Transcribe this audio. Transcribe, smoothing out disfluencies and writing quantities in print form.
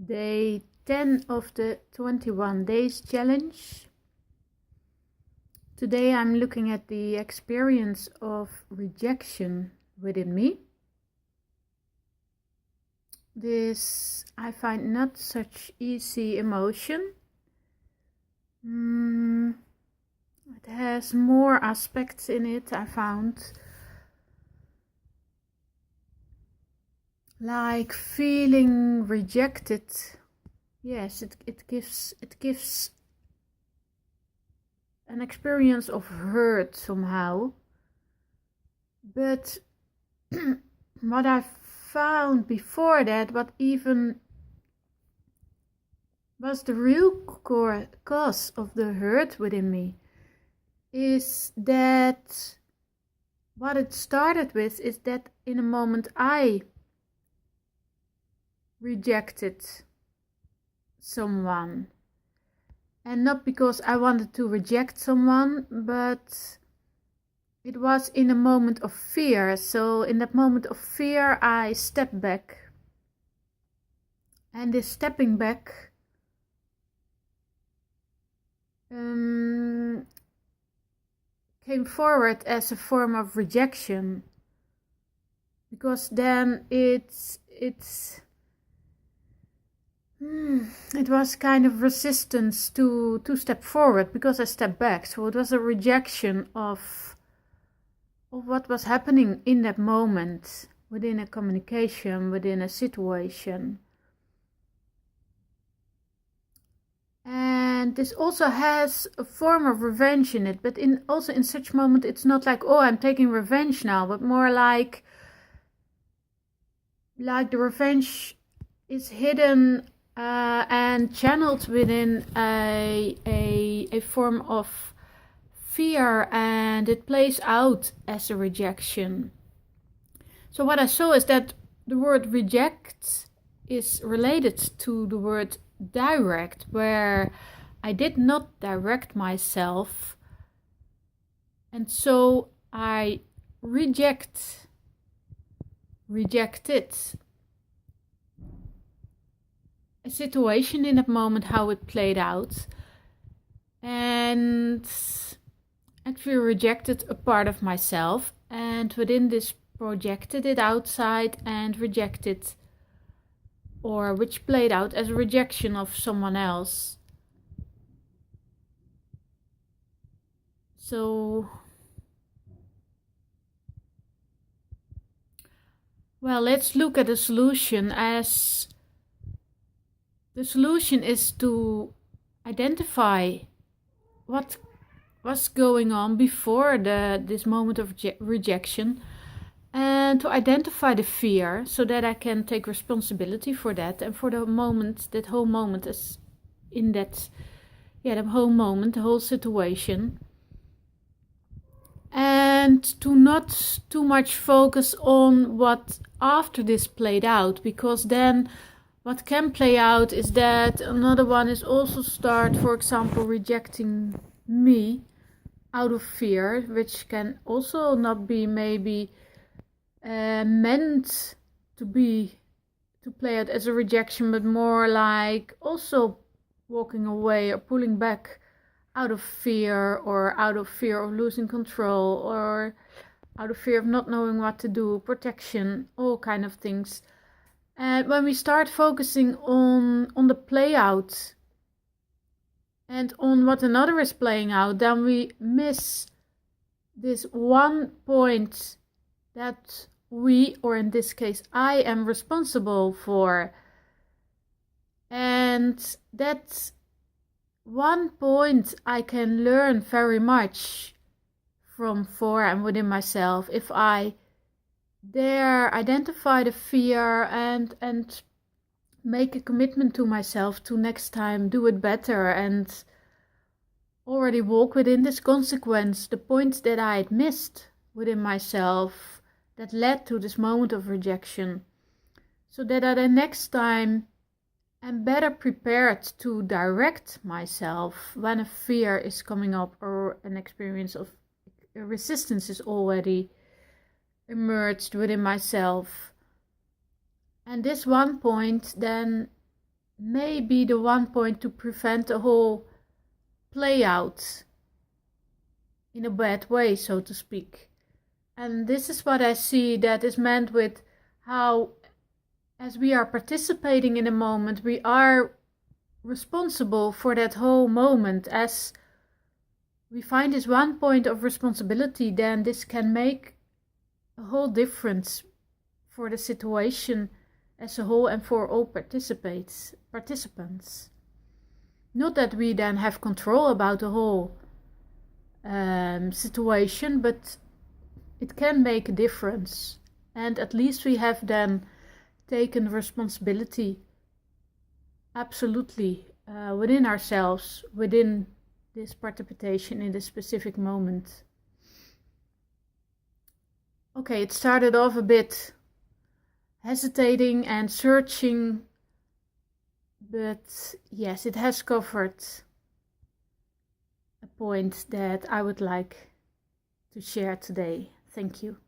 Day 10 of the 21 days challenge. Today I'm looking at the experience of rejection within me. This I find not such easy emotion. It has more aspects in it, I found. Like feeling rejected. Yes, it gives an experience of hurt somehow. But what I found before that, what even was the real cause of the hurt within me, is that what it started with is that in a moment I rejected someone. And not because I wanted to reject someone, but it was in a moment of fear. So in that moment of fear, I stepped back. And this stepping back came forward as a form of rejection. Because then it was kind of resistance to step forward because I stepped back. So it was a rejection of what was happening in that moment within a communication, within a situation. And this also has a form of revenge in it, but also in such moment it's not like, oh, I'm taking revenge now, but more like the revenge is hidden and channeled within a form of fear, and it plays out as a rejection. So what I saw is that the word reject is related to the word direct, where I did not direct myself, and so I rejected a situation in that moment, how it played out, and actually rejected a part of myself, and within this projected it outside and rejected, or which played out as a rejection of someone else. So, well, let's look at the solution. As the solution is to identify what was going on before this moment of rejection, and to identify the fear so that I can take responsibility for that, and for the moment, that whole moment is in that, the whole moment, the whole situation. And to not too much focus on what after this played out, because then what can play out is that another one is also start, for example, rejecting me out of fear, which can also not be maybe meant to play out as a rejection, but more like also walking away or pulling back out of fear, or out of fear of losing control, or out of fear of not knowing what to do, protection, all kind of things. And when we start focusing on the play out and on what another is playing out, then we miss this one point that we, or in this case I, am responsible for. And that one point I can learn very much from for and within myself if I dare identify the fear and make a commitment to myself to next time do it better, and already walk within this consequence, the points that I had missed within myself that led to this moment of rejection, so that I the next time am better prepared to direct myself when a fear is coming up, or an experience of resistance is already emerged within myself. And this one point then may be the one point to prevent the whole play out in a bad way, so to speak. And this is what I see that is meant with how, as we are participating in a moment, we are responsible for that whole moment. As we find this one point of responsibility, then this can make a whole difference for the situation as a whole and for all participants. Not that we then have control about the whole situation, but it can make a difference. And at least we have then taken responsibility absolutely within ourselves, within this participation in this specific moment. Okay, it started off a bit hesitating and searching, but yes, it has covered a point that I would like to share today. Thank you.